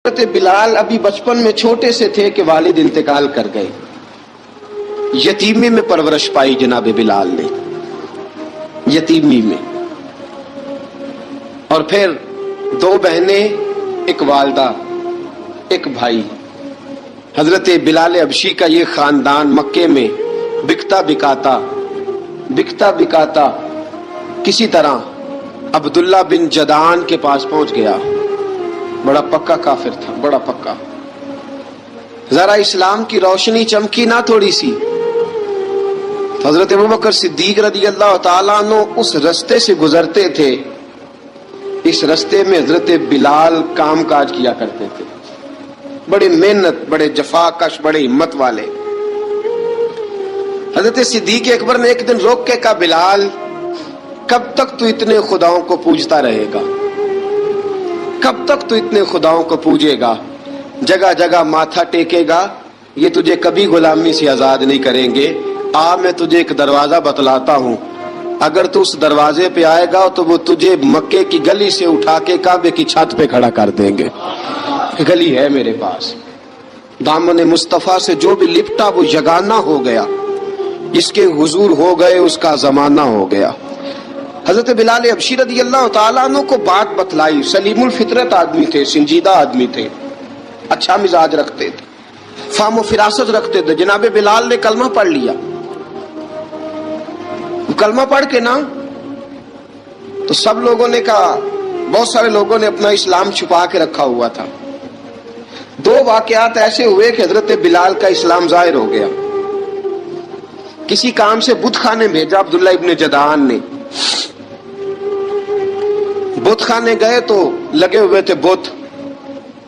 حضرت بلال ابھی بچپن میں چھوٹے سے تھے کہ والد انتقال کر گئے. یتیمی میں پرورش پائی جناب بلال نے، یتیمی میں. اور پھر دو بہنیں، ایک والدہ، ایک بھائی. حضرت بلال حبشی کا یہ خاندان مکے میں بکتا بکاتا کسی طرح عبداللہ بن جدعان کے پاس پہنچ گیا. بڑا پکا کافر تھا، بڑا پکا. ذرا اسلام کی روشنی چمکی نہ تھوڑی سی، حضرت ابوبکر صدیق رضی اللہ تعالیٰ عنہ اس رستے سے گزرتے تھے. اس رستے میں حضرت بلال کام کاج کیا کرتے تھے، بڑے محنت، بڑے جفا کش، بڑے ہمت والے. حضرت صدیق اکبر نے ایک دن روک کے کہا، بلال کب تک تو اتنے خداؤں کو پوجتا رہے گا؟ کب تک تو اتنے خداؤں کو پوجے گا، جگہ جگہ ماتھا ٹیکے گا؟ یہ تجھے کبھی غلامی سے آزاد نہیں کریں گے. میں تجھے ایک دروازہ بتلاتا ہوں، اگر تو اس دروازے پہ آئے گا تو وہ تجھے مکے کی گلی سے اٹھا کے کعبے کی چھت پہ کھڑا کر دیں گے. گلی ہے میرے پاس، دامن مصطفیٰ سے جو بھی لپٹا وہ یگانہ ہو گیا، جس کے حضور ہو گئے اس کا زمانہ ہو گیا. حضرت بلال حبشی رضی اللہ تعالیٰ عنہ کو بات بتلائی. سلیم الفطرت آدمی تھے، سنجیدہ آدمی تھے، اچھا مزاج رکھتے تھے، فہم و فراست رکھتے تھے. جناب بلال نے کلمہ پڑھ لیا. کلمہ پڑھ کے نا تو سب لوگوں نے کہا، بہت سارے لوگوں نے اپنا اسلام چھپا کے رکھا ہوا تھا. دو واقعات ایسے ہوئے کہ حضرت بلال کا اسلام ظاہر ہو گیا. کسی کام سے بت خانے بھیجا عبداللہ ابن جدعان نے. بت خانے گئے تو لگے ہوئے تھے بت،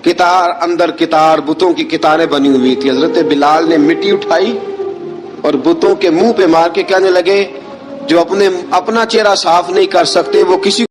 کتار اندر کتار، بتوں کی کتاریں بنی ہوئی تھی. حضرت بلال نے مٹی اٹھائی اور بتوں کے منہ پہ مار کے کہنے لگے، جو اپنا چہرہ صاف نہیں کر سکتے وہ کسی